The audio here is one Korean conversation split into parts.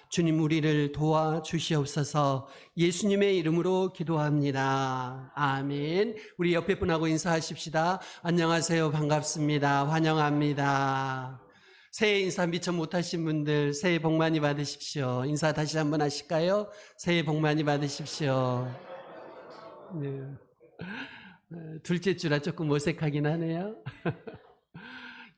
주님 우리를 도와주시옵소서. 예수님의 이름으로 기도합니다. 아멘. 우리 옆에 분하고 인사하십시다. 안녕하세요. 반갑습니다. 환영합니다. 새해 인사 미처 못하신 분들 새해 복 많이 받으십시오. 인사 다시 한번 하실까요? 새해 복 많이 받으십시오. 네. 둘째 주라 조금 어색하긴 하네요.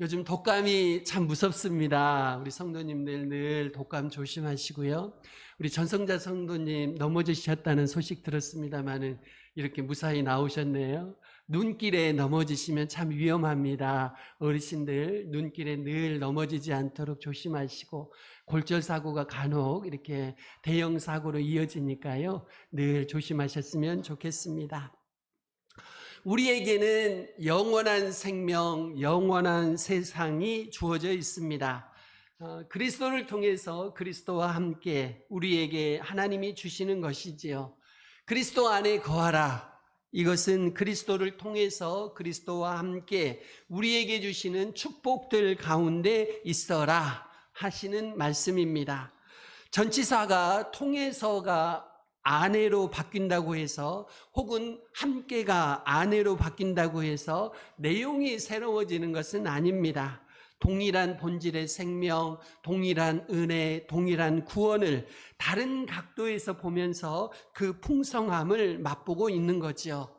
요즘 독감이 참 무섭습니다. 우리 성도님들 늘 독감 조심하시고요. 우리 전성자 성도님 넘어지셨다는 소식 들었습니다마는 이렇게 무사히 나오셨네요. 눈길에 넘어지시면 참 위험합니다. 어르신들 눈길에 늘 넘어지지 않도록 조심하시고, 골절사고가 간혹 이렇게 대형 사고로 이어지니까요. 늘 조심하셨으면 좋겠습니다. 우리에게는 영원한 생명, 영원한 세상이 주어져 있습니다. 그리스도를 통해서 그리스도와 함께 우리에게 하나님이 주시는 것이지요. 그리스도 안에 거하라. 이것은 그리스도를 통해서 그리스도와 함께 우리에게 주시는 축복들 가운데 있어라 하시는 말씀입니다. 전치사가 통해서가 아내로 바뀐다고 해서, 혹은 함께가 아내로 바뀐다고 해서 내용이 새로워지는 것은 아닙니다. 동일한 본질의 생명, 동일한 은혜, 동일한 구원을 다른 각도에서 보면서 그 풍성함을 맛보고 있는 거죠.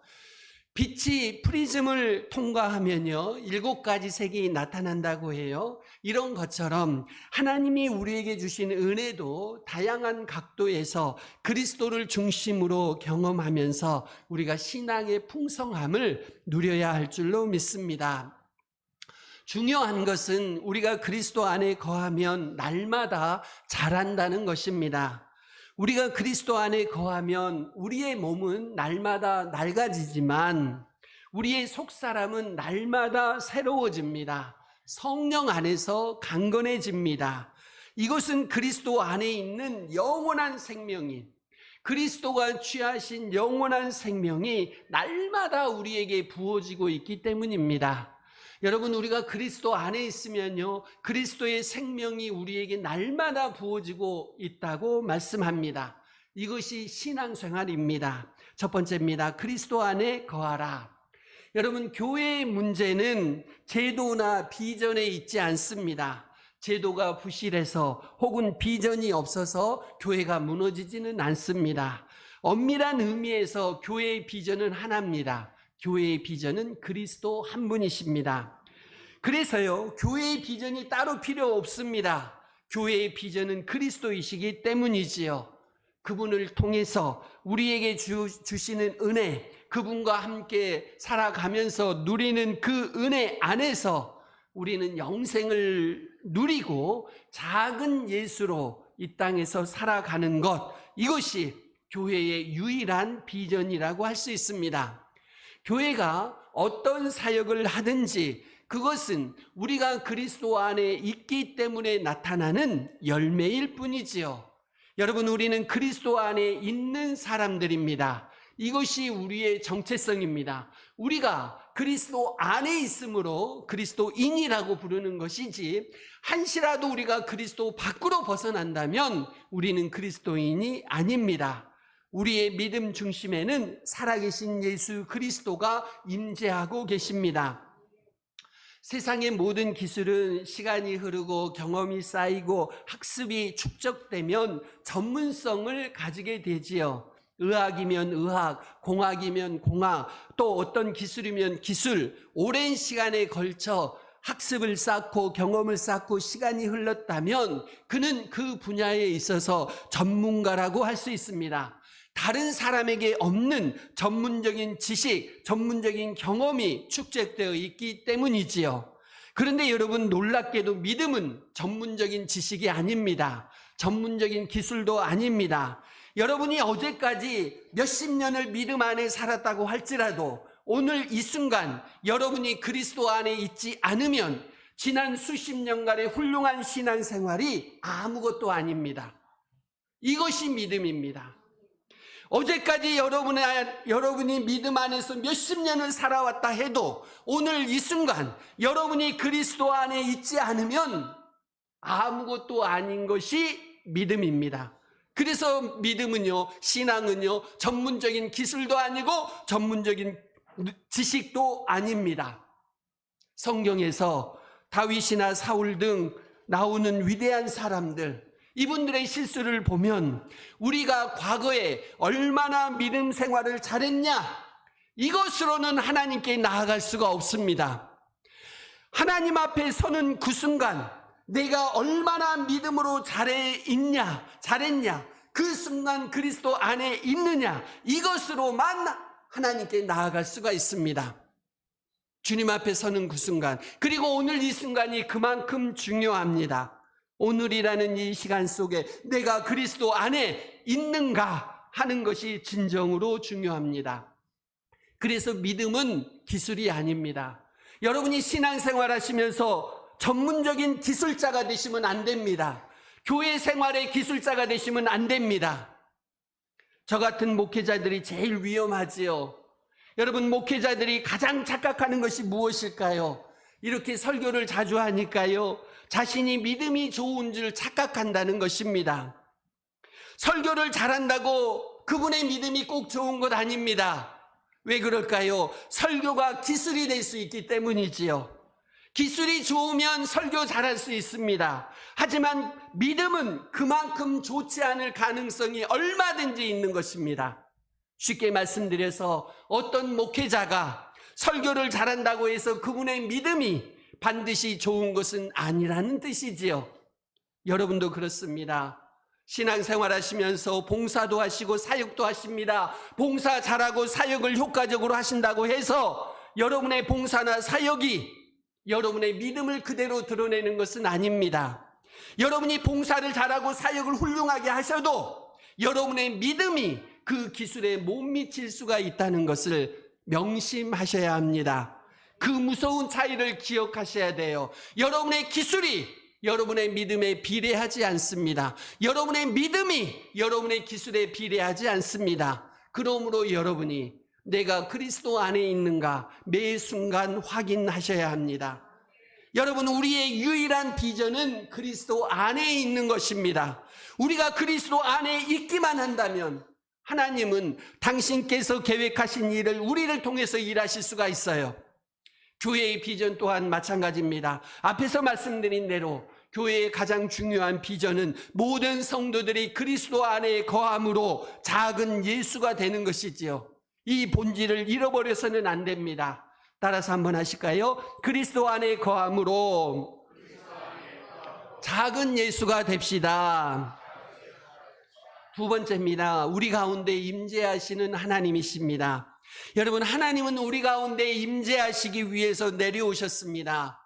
빛이 프리즘을 통과하면요 7가지 색이 나타난다고 해요. 이런 것처럼 하나님이 우리에게 주신 은혜도 다양한 각도에서 그리스도를 중심으로 경험하면서 우리가 신앙의 풍성함을 누려야 할 줄로 믿습니다. 중요한 것은 우리가 그리스도 안에 거하면 날마다 자란다는 것입니다. 우리가 그리스도 안에 거하면 우리의 몸은 날마다 낡아지지만 우리의 속사람은 날마다 새로워집니다. 성령 안에서 강건해집니다. 이것은 그리스도 안에 있는 영원한 생명인, 그리스도가 취하신 영원한 생명이 날마다 우리에게 부어지고 있기 때문입니다. 여러분, 우리가 그리스도 안에 있으면요 그리스도의 생명이 우리에게 날마다 부어지고 있다고 말씀합니다. 이것이 신앙생활입니다. 첫 번째입니다. 그리스도 안에 거하라. 여러분, 교회의 문제는 제도나 비전에 있지 않습니다. 제도가 부실해서 혹은 비전이 없어서 교회가 무너지지는 않습니다. 엄밀한 의미에서 교회의 비전은 하나입니다. 교회의 비전은 그리스도 한 분이십니다. 그래서요 교회의 비전이 따로 필요 없습니다. 교회의 비전은 그리스도이시기 때문이지요. 그분을 통해서 우리에게 주시는 은혜, 그분과 함께 살아가면서 누리는 그 은혜 안에서 우리는 영생을 누리고 작은 예수로 이 땅에서 살아가는 것, 이것이 교회의 유일한 비전이라고 할 수 있습니다. 교회가 어떤 사역을 하든지 그것은 우리가 그리스도 안에 있기 때문에 나타나는 열매일 뿐이지요. 여러분, 우리는 그리스도 안에 있는 사람들입니다. 이것이 우리의 정체성입니다. 우리가 그리스도 안에 있으므로 그리스도인이라고 부르는 것이지, 한시라도 우리가 그리스도 밖으로 벗어난다면 우리는 그리스도인이 아닙니다. 우리의 믿음 중심에는 살아계신 예수 그리스도가 임재하고 계십니다. 세상의 모든 기술은 시간이 흐르고 경험이 쌓이고 학습이 축적되면 전문성을 가지게 되지요. 의학이면 의학, 공학이면 공학, 또 어떤 기술이면 기술, 오랜 시간에 걸쳐 학습을 쌓고 경험을 쌓고 시간이 흘렀다면 그는 그 분야에 있어서 전문가라고 할 수 있습니다. 다른 사람에게 없는 전문적인 지식, 전문적인 경험이 축적되어 있기 때문이지요. 그런데 여러분, 놀랍게도 믿음은 전문적인 지식이 아닙니다. 전문적인 기술도 아닙니다. 여러분이 어제까지 몇십 년을 믿음 안에 살았다고 할지라도 오늘 이 순간 여러분이 그리스도 안에 있지 않으면 지난 수십 년간의 훌륭한 신앙생활이 아무것도 아닙니다. 이것이 믿음입니다. 어제까지 여러분이 믿음 안에서 몇십 년을 살아왔다 해도 오늘 이 순간 여러분이 그리스도 안에 있지 않으면 아무것도 아닌 것이 믿음입니다. 그래서 믿음은요, 신앙은요, 전문적인 기술도 아니고 전문적인 지식도 아닙니다. 성경에서 다윗이나 사울 등 나오는 위대한 사람들, 이분들의 실수를 보면 우리가 과거에 얼마나 믿음 생활을 잘했냐, 이것으로는 하나님께 나아갈 수가 없습니다. 하나님 앞에 서는 그 순간 내가 얼마나 믿음으로 잘했냐, 그 순간 그리스도 안에 있느냐, 이것으로만 하나님께 나아갈 수가 있습니다. 주님 앞에 서는 그 순간, 그리고 오늘 이 순간이 그만큼 중요합니다. 오늘이라는 이 시간 속에 내가 그리스도 안에 있는가 하는 것이 진정으로 중요합니다. 그래서 믿음은 기술이 아닙니다. 여러분이 신앙생활 하시면서 전문적인 기술자가 되시면 안 됩니다. 교회 생활의 기술자가 되시면 안 됩니다. 저 같은 목회자들이 제일 위험하지요. 여러분, 목회자들이 가장 착각하는 것이 무엇일까요? 이렇게 설교를 자주 하니까요, 자신이 믿음이 좋은 줄 착각한다는 것입니다. 설교를 잘한다고 그분의 믿음이 꼭 좋은 것 아닙니다. 왜 그럴까요? 설교가 기술이 될 수 있기 때문이지요. 기술이 좋으면 설교 잘할 수 있습니다. 하지만 믿음은 그만큼 좋지 않을 가능성이 얼마든지 있는 것입니다. 쉽게 말씀드려서 어떤 목회자가 설교를 잘한다고 해서 그분의 믿음이 반드시 좋은 것은 아니라는 뜻이지요. 여러분도 그렇습니다. 신앙생활 하시면서 봉사도 하시고 사역도 하십니다. 봉사 잘하고 사역을 효과적으로 하신다고 해서 여러분의 봉사나 사역이 여러분의 믿음을 그대로 드러내는 것은 아닙니다. 여러분이 봉사를 잘하고 사역을 훌륭하게 하셔도 여러분의 믿음이 그 기술에 못 미칠 수가 있다는 것을 명심하셔야 합니다. 그 무서운 차이를 기억하셔야 돼요. 여러분의 기술이 여러분의 믿음에 비례하지 않습니다. 여러분의 믿음이 여러분의 기술에 비례하지 않습니다. 그러므로 여러분이 내가 그리스도 안에 있는가 매 순간 확인하셔야 합니다. 여러분, 우리의 유일한 비전은 그리스도 안에 있는 것입니다. 우리가 그리스도 안에 있기만 한다면 하나님은 당신께서 계획하신 일을 우리를 통해서 일하실 수가 있어요. 교회의 비전 또한 마찬가지입니다. 앞에서 말씀드린 대로 교회의 가장 중요한 비전은 모든 성도들이 그리스도 안에 거함으로 작은 예수가 되는 것이지요. 이 본질을 잃어버려서는 안 됩니다. 따라서 한번 하실까요? 그리스도 안에 거함으로 작은 예수가 됩시다. 두 번째입니다. 우리 가운데 임재하시는 하나님이십니다. 여러분, 하나님은 우리 가운데 임재하시기 위해서 내려오셨습니다.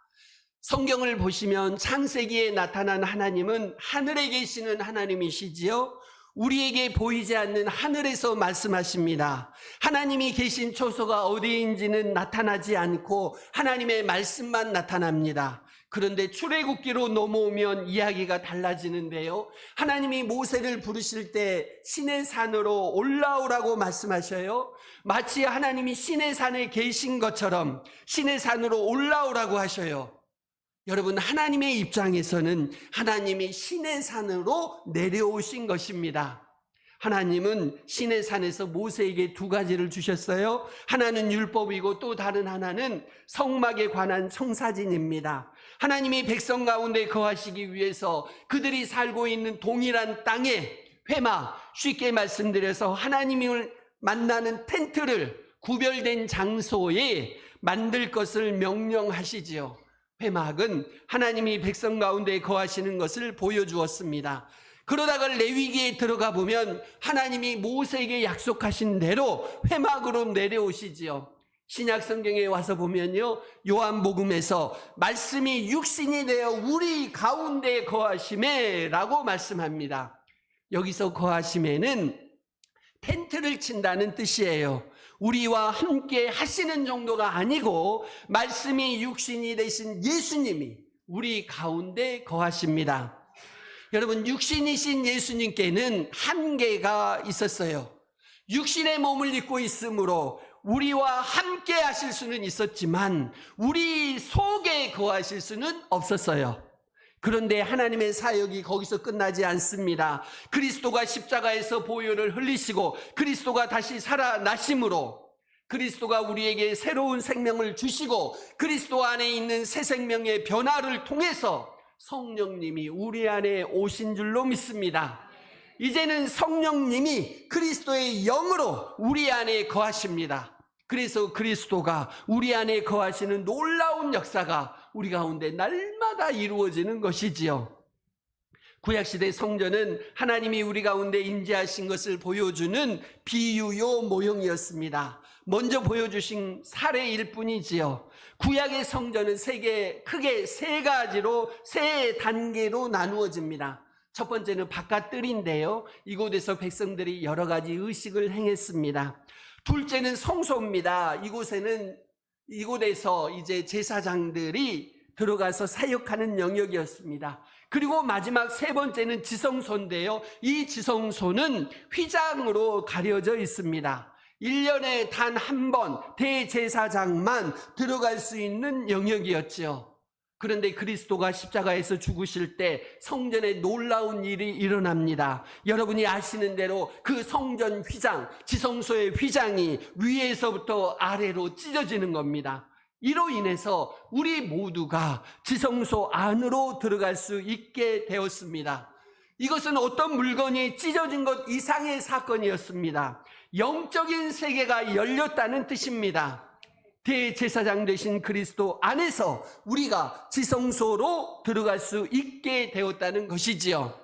성경을 보시면 창세기에 나타난 하나님은 하늘에 계시는 하나님이시지요. 우리에게 보이지 않는 하늘에서 말씀하십니다. 하나님이 계신 초소가 어디인지는 나타나지 않고 하나님의 말씀만 나타납니다. 그런데 출애굽기로 넘어오면 이야기가 달라지는데요. 하나님이 모세를 부르실 때 신의 산으로 올라오라고 말씀하셔요. 마치 하나님이 신의 산에 계신 것처럼 신의 산으로 올라오라고 하셔요. 여러분, 하나님의 입장에서는 하나님이 신의 산으로 내려오신 것입니다. 하나님은 신의 산에서 모세에게 두 가지를 주셨어요. 하나는 율법이고 또 다른 하나는 성막에 관한 청사진입니다. 하나님이 백성 가운데 거하시기 위해서 그들이 살고 있는 동일한 땅에 회막, 쉽게 말씀드려서 하나님을 만나는 텐트를 구별된 장소에 만들 것을 명령하시지요. 회막은 하나님이 백성 가운데 거하시는 것을 보여주었습니다. 그러다가 레위기에 들어가 보면 하나님이 모세에게 약속하신 대로 회막으로 내려오시지요. 신약 성경에 와서 보면요, 요한복음에서 말씀이 육신이 되어 우리 가운데 거하심에 라고 말씀합니다. 여기서 거하심에는 텐트를 친다는 뜻이에요. 우리와 함께 하시는 정도가 아니고 말씀이 육신이 되신 예수님이 우리 가운데 거하십니다. 여러분, 육신이신 예수님께는 한계가 있었어요. 육신의 몸을 입고 있으므로 우리와 함께 하실 수는 있었지만 우리 속에 거하실 수는 없었어요. 그런데 하나님의 사역이 거기서 끝나지 않습니다. 그리스도가 십자가에서 보혈을 흘리시고 그리스도가 다시 살아나심으로 그리스도가 우리에게 새로운 생명을 주시고 그리스도 안에 있는 새 생명의 변화를 통해서 성령님이 우리 안에 오신 줄로 믿습니다. 이제는 성령님이 그리스도의 영으로 우리 안에 거하십니다. 그래서 그리스도가 우리 안에 거하시는 놀라운 역사가 우리 가운데 날마다 이루어지는 것이지요. 구약시대 성전은 하나님이 우리 가운데 임재하신 것을 보여주는 비유요 모형이었습니다. 먼저 보여주신 사례일 뿐이지요. 구약의 성전은 크게 세 가지로, 세 단계로 나누어집니다. 첫 번째는 바깥뜰인데요. 이곳에서 백성들이 여러 가지 의식을 행했습니다. 둘째는 성소입니다. 이곳에서 이제 제사장들이 들어가서 사역하는 영역이었습니다. 그리고 마지막 세 번째는 지성소인데요. 이 지성소는 휘장으로 가려져 있습니다. 1년에 단 한 번 대제사장만 들어갈 수 있는 영역이었죠. 그런데 그리스도가 십자가에서 죽으실 때 성전에 놀라운 일이 일어납니다. 여러분이 아시는 대로 그 성전 휘장, 지성소의 휘장이 위에서부터 아래로 찢어지는 겁니다. 이로 인해서 우리 모두가 지성소 안으로 들어갈 수 있게 되었습니다. 이것은 어떤 물건이 찢어진 것 이상의 사건이었습니다. 영적인 세계가 열렸다는 뜻입니다. 대제사장 되신 그리스도 안에서 우리가 지성소로 들어갈 수 있게 되었다는 것이지요.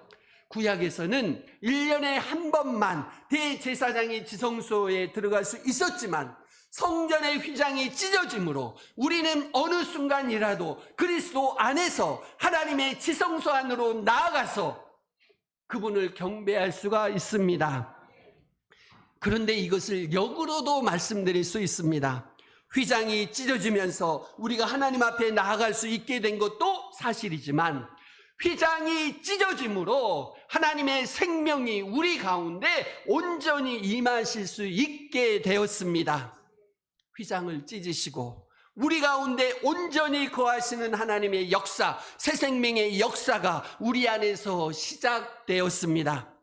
구약에서는 1년에 한 번만 대제사장이 지성소에 들어갈 수 있었지만 성전의 휘장이 찢어짐으로 우리는 어느 순간이라도 그리스도 안에서 하나님의 지성소 안으로 나아가서 그분을 경배할 수가 있습니다. 그런데 이것을 역으로도 말씀드릴 수 있습니다. 휘장이 찢어지면서 우리가 하나님 앞에 나아갈 수 있게 된 것도 사실이지만 휘장이 찢어짐으로 하나님의 생명이 우리 가운데 온전히 임하실 수 있게 되었습니다. 휘장을 찢으시고 우리 가운데 온전히 거하시는 하나님의 역사, 새 생명의 역사가 우리 안에서 시작되었습니다.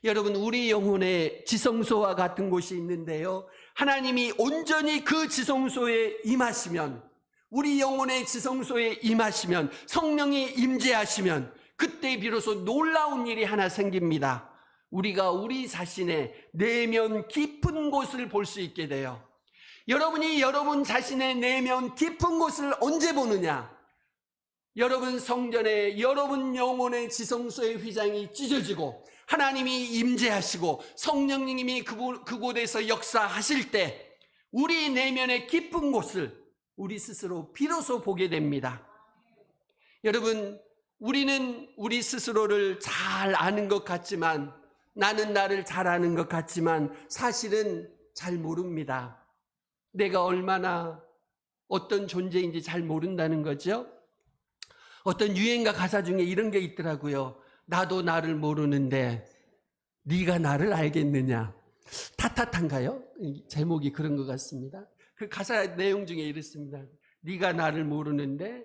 여러분, 우리 영혼에 지성소와 같은 곳이 있는데요, 하나님이 온전히 그 지성소에 임하시면, 우리 영혼의 지성소에 임하시면, 성령이 임재하시면 그때 비로소 놀라운 일이 하나 생깁니다. 우리가 우리 자신의 내면 깊은 곳을 볼 수 있게 돼요. 여러분이 여러분 자신의 내면 깊은 곳을 언제 보느냐? 여러분 성전에, 여러분 영혼의 지성소의 휘장이 찢어지고 하나님이 임재하시고 성령님이 그곳에서 역사하실 때 우리 내면의 깊은 곳을 우리 스스로 비로소 보게 됩니다. 여러분, 우리는 우리 스스로를 잘 아는 것 같지만, 나는 나를 잘 아는 것 같지만 사실은 잘 모릅니다. 내가 얼마나 어떤 존재인지 잘 모른다는 거죠. 어떤 유행가 가사 중에 이런 게 있더라고요. 나도 나를 모르는데 네가 나를 알겠느냐. 탓탓한가요? 제목이 그런 것 같습니다. 그 가사 내용 중에 이렇습니다. 네가 나를 모르는데,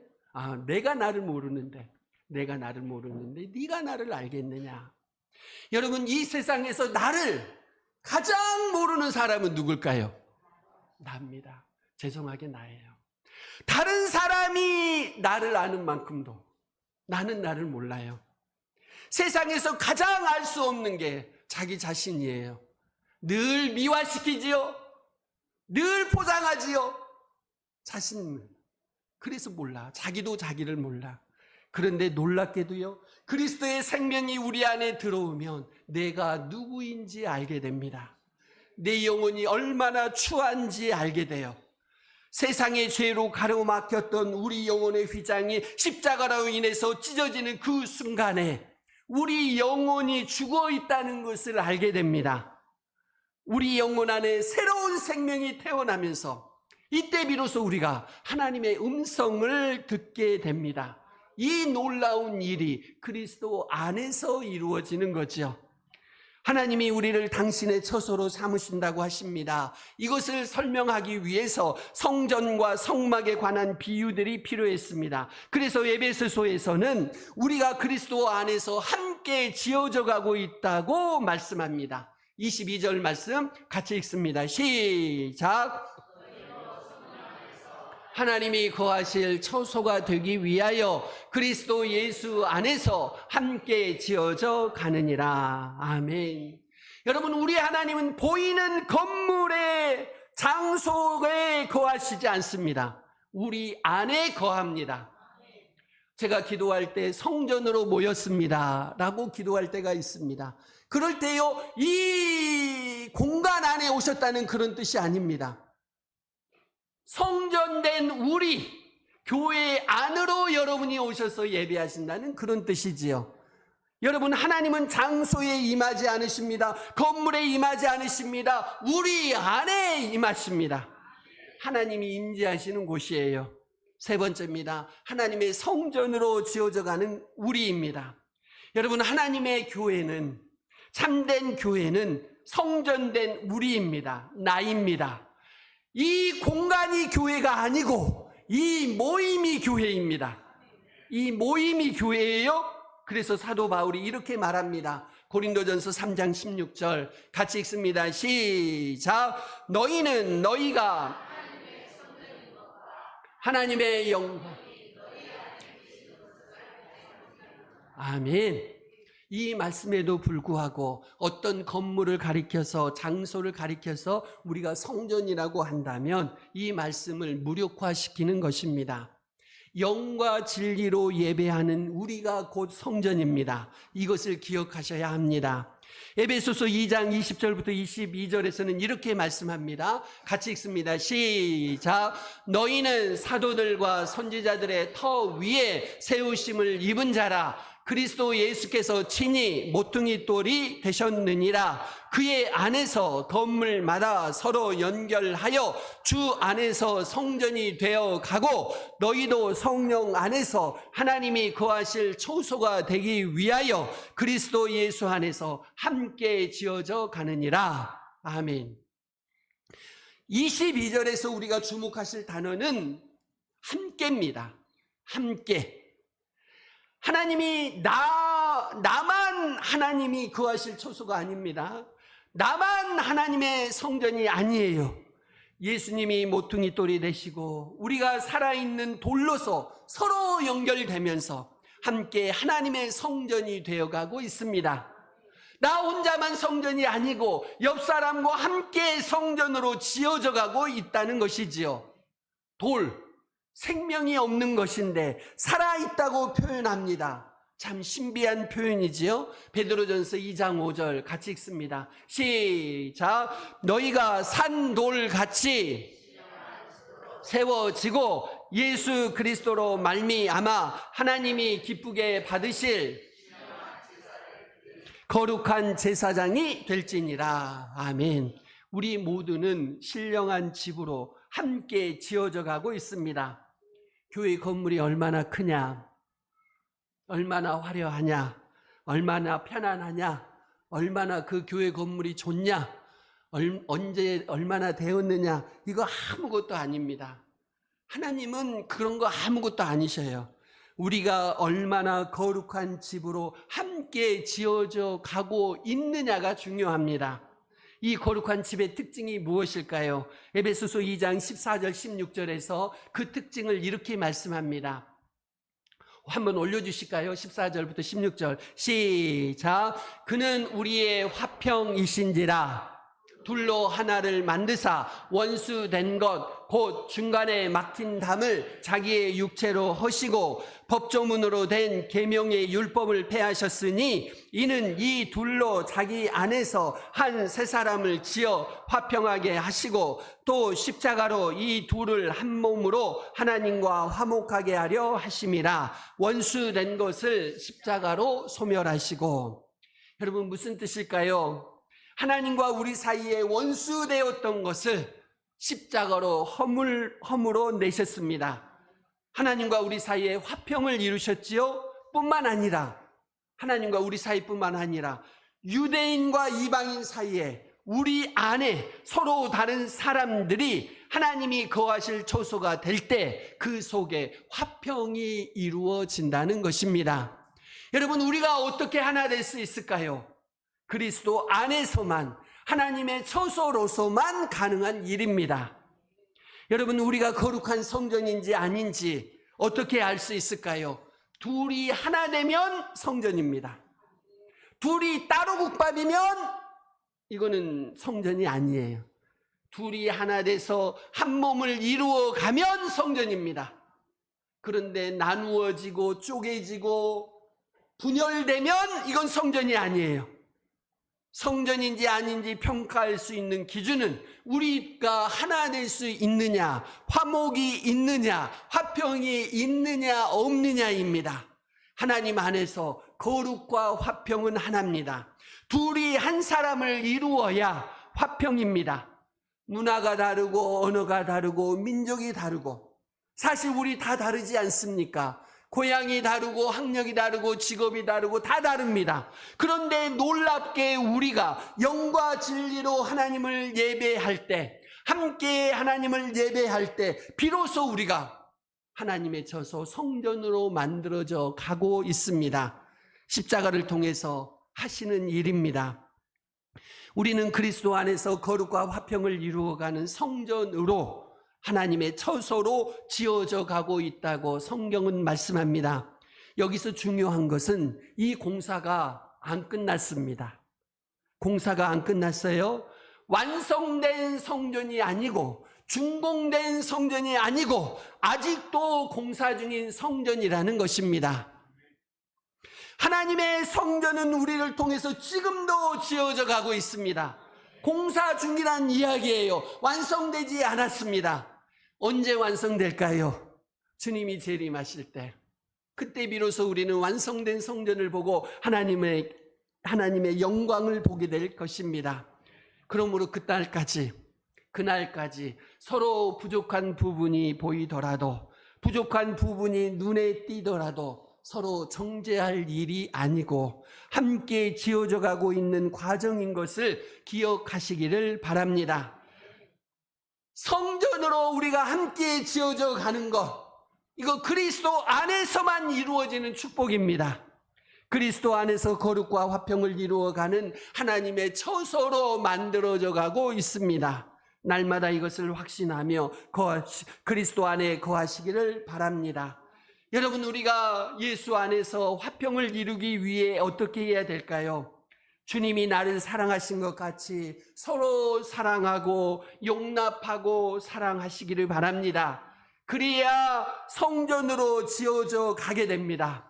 내가 나를 모르는데 네가 나를 알겠느냐. 여러분, 이 세상에서 나를 가장 모르는 사람은 누굴까요? 나입니다. 죄송하게 나예요. 다른 사람이 나를 아는 만큼도 나는 나를 몰라요. 세상에서 가장 알 수 없는 게 자기 자신이에요. 늘 미화시키지요. 늘 포장하지요. 자신은. 그래서 몰라. 자기도 자기를 몰라. 그런데 놀랍게도요, 그리스도의 생명이 우리 안에 들어오면 내가 누구인지 알게 됩니다. 내 영혼이 얼마나 추한지 알게 돼요. 세상의 죄로 가로막혔던 우리 영혼의 휘장이 십자가로 인해서 찢어지는 그 순간에 우리 영혼이 죽어 있다는 것을 알게 됩니다. 우리 영혼 안에 새로운 생명이 태어나면서 이때 비로소 우리가 하나님의 음성을 듣게 됩니다. 이 놀라운 일이 그리스도 안에서 이루어지는 거죠. 하나님이 우리를 당신의 처소로 삼으신다고 하십니다. 이것을 설명하기 위해서 성전과 성막에 관한 비유들이 필요했습니다. 그래서 에베소서에서는 우리가 그리스도 안에서 함께 지어져 가고 있다고 말씀합니다. 22절 말씀 같이 읽습니다. 시작. 하나님이 거하실 처소가 되기 위하여 그리스도 예수 안에서 함께 지어져 가느니라. 아멘. 여러분, 우리 하나님은 보이는 건물의 장소에 거하시지 않습니다. 우리 안에 거합니다. 제가 기도할 때 성전으로 모였습니다 라고 기도할 때가 있습니다. 그럴 때요, 이 공간 안에 오셨다는 그런 뜻이 아닙니다. 성전된 우리 교회 안으로 여러분이 오셔서 예배하신다는 그런 뜻이지요. 여러분, 하나님은 장소에 임하지 않으십니다. 건물에 임하지 않으십니다. 우리 안에 임하십니다. 하나님이 임재하시는 곳이에요. 세 번째입니다. 하나님의 성전으로 지어져가는 우리입니다. 여러분, 하나님의 교회는, 참된 교회는 성전된 우리입니다. 나입니다. 이 공간이 교회가 아니고 이 모임이 교회입니다. 이 모임이 교회예요. 그래서 사도 바울이 이렇게 말합니다. 고린도전서 3장 16절 같이 읽습니다. 시작. 너희는 너희가 하나님의 영광. 아멘. 이 말씀에도 불구하고 어떤 건물을 가리켜서, 장소를 가리켜서 우리가 성전이라고 한다면 이 말씀을 무력화시키는 것입니다. 영과 진리로 예배하는 우리가 곧 성전입니다. 이것을 기억하셔야 합니다. 에베소서 2장 20절부터 22절에서는 이렇게 말씀합니다. 같이 읽습니다. 시작. 너희는 사도들과 선지자들의 터 위에 세우심을 입은 자라. 그리스도 예수께서 친히 모퉁이 돌이 되셨느니라. 그의 안에서 건물마다 서로 연결하여 주 안에서 성전이 되어 가고 너희도 성령 안에서 하나님이 거하실 처소가 되기 위하여 그리스도 예수 안에서 함께 지어져 가느니라. 아멘. 22절에서 우리가 주목하실 단어는 함께입니다. 함께. 하나님이 나만 하나님이 거하실 처소가 아닙니다. 나만 하나님의 성전이 아니에요. 예수님이 모퉁이 돌이 되시고 우리가 살아있는 돌로서 서로 연결되면서 함께 하나님의 성전이 되어가고 있습니다. 나 혼자만 성전이 아니고 옆 사람과 함께 성전으로 지어져 가고 있다는 것이지요. 돌. 생명이 없는 것인데 살아있다고 표현합니다. 참 신비한 표현이지요. 베드로전서 2장 5절 같이 읽습니다. 시작. 너희가 산돌같이 세워지고 예수 그리스도로 말미암아 하나님이 기쁘게 받으실 거룩한 제사장이 될지니라. 아멘. 우리 모두는 신령한 집으로 함께 지어져 가고 있습니다. 교회 건물이 얼마나 크냐, 얼마나 화려하냐, 얼마나 편안하냐, 얼마나 그 교회 건물이 좋냐, 언제 얼마나 되었느냐, 이거 아무것도 아닙니다. 하나님은 그런 거 아무것도 아니셔요. 우리가 얼마나 거룩한 집으로 함께 지어져 가고 있느냐가 중요합니다. 이 거룩한 집의 특징이 무엇일까요? 에베소서 2장 14절 16절에서 그 특징을 이렇게 말씀합니다. 한번 올려주실까요? 14절부터 16절 시작. 그는 우리의 화평이신지라 둘로 하나를 만드사 원수된 것 곧 중간에 막힌 담을 자기의 육체로 허시고 법조문으로 된 계명의 율법을 폐하셨으니 이는 이 둘로 자기 안에서 한 새 사람을 지어 화평하게 하시고 또 십자가로 이 둘을 한 몸으로 하나님과 화목하게 하려 하심이라. 원수된 것을 십자가로 소멸하시고. 여러분, 무슨 뜻일까요? 하나님과 우리 사이에 원수되었던 것을 십자가로 허물어 내셨습니다. 하나님과 우리 사이에 화평을 이루셨지요. 뿐만 아니라 하나님과 우리 사이뿐만 아니라 유대인과 이방인 사이에 우리 안에 서로 다른 사람들이 하나님이 거하실 처소가 될 때 그 속에 화평이 이루어진다는 것입니다. 여러분, 우리가 어떻게 하나 될 수 있을까요? 그리스도 안에서만, 하나님의 처소로서만 가능한 일입니다. 여러분, 우리가 거룩한 성전인지 아닌지 어떻게 알 수 있을까요? 둘이 하나 되면 성전입니다. 둘이 따로 국밥이면 이거는 성전이 아니에요. 둘이 하나 돼서 한 몸을 이루어 가면 성전입니다. 그런데 나누어지고 쪼개지고 분열되면 이건 성전이 아니에요. 성전인지 아닌지 평가할 수 있는 기준은 우리가 하나 될 수 있느냐, 화목이 있느냐, 화평이 있느냐 없느냐입니다. 하나님 안에서 거룩과 화평은 하나입니다. 둘이 한 사람을 이루어야 화평입니다. 문화가 다르고 언어가 다르고 민족이 다르고 사실 우리 다 다르지 않습니까? 고향이 다르고 학력이 다르고 직업이 다르고 다 다릅니다. 그런데 놀랍게 우리가 영과 진리로 하나님을 예배할 때, 함께 하나님을 예배할 때 비로소 우리가 하나님의 처소 성전으로 만들어져 가고 있습니다. 십자가를 통해서 하시는 일입니다. 우리는 그리스도 안에서 거룩과 화평을 이루어가는 성전으로, 하나님의 처소로 지어져 가고 있다고 성경은 말씀합니다. 여기서 중요한 것은 이 공사가 안 끝났습니다. 공사가 안 끝났어요. 완성된 성전이 아니고 준공된 성전이 아니고 아직도 공사 중인 성전이라는 것입니다. 하나님의 성전은 우리를 통해서 지금도 지어져 가고 있습니다. 공사 중이란 이야기예요. 완성되지 않았습니다. 언제 완성될까요? 주님이 재림하실 때, 그때 비로소 우리는 완성된 성전을 보고 하나님의 영광을 보게 될 것입니다. 그러므로 그날까지 서로 부족한 부분이 보이더라도, 부족한 부분이 눈에 띄더라도 서로 정죄할 일이 아니고 함께 지어져 가고 있는 과정인 것을 기억하시기를 바랍니다. 성전으로 우리가 함께 지어져 가는 것, 이거 그리스도 안에서만 이루어지는 축복입니다. 그리스도 안에서 거룩과 화평을 이루어가는 하나님의 처소로 만들어져 가고 있습니다. 날마다 이것을 확신하며 그리스도 안에 거하시기를 바랍니다. 여러분, 우리가 예수 안에서 화평을 이루기 위해 어떻게 해야 될까요? 주님이 나를 사랑하신 것 같이 서로 사랑하고 용납하고 사랑하시기를 바랍니다. 그래야 성전으로 지어져 가게 됩니다.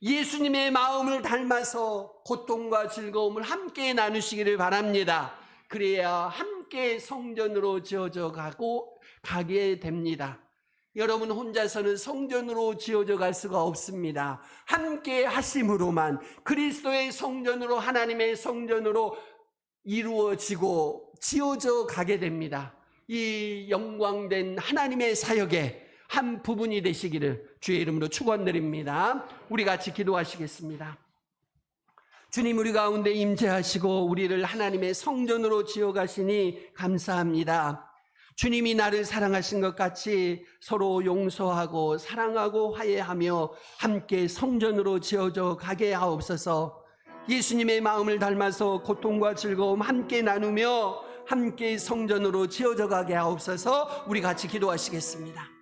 예수님의 마음을 닮아서 고통과 즐거움을 함께 나누시기를 바랍니다. 그래야 함께 성전으로 지어져 가게 됩니다. 여러분, 혼자서는 성전으로 지어져 갈 수가 없습니다. 함께 하심으로만 그리스도의 성전으로, 하나님의 성전으로 이루어지고 지어져 가게 됩니다. 이 영광된 하나님의 사역의 한 부분이 되시기를 주의 이름으로 축원드립니다. 우리 같이 기도하시겠습니다. 주님, 우리 가운데 임재하시고 우리를 하나님의 성전으로 지어가시니 감사합니다. 주님이 나를 사랑하신 것 같이 서로 용서하고 사랑하고 화해하며 함께 성전으로 지어져 가게 하옵소서. 예수님의 마음을 닮아서 고통과 즐거움 함께 나누며 함께 성전으로 지어져 가게 하옵소서. 우리 같이 기도하시겠습니다.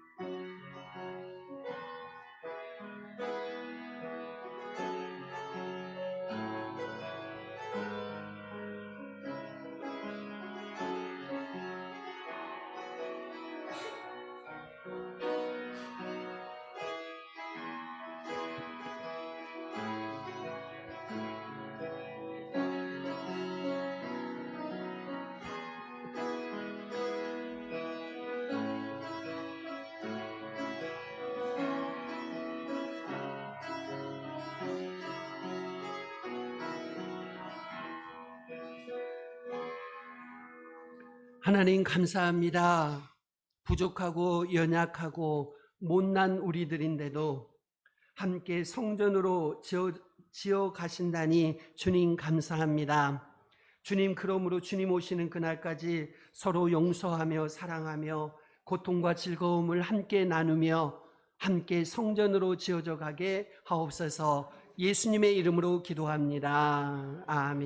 하나님 감사합니다. 부족하고 연약하고 못난 우리들인데도 함께 성전으로 지어 가신다니 주님 감사합니다. 주님, 그러므로 주님 오시는 그날까지 서로 용서하며 사랑하며 고통과 즐거움을 함께 나누며 함께 성전으로 지어져 가게 하옵소서. 예수님의 이름으로 기도합니다. 아멘.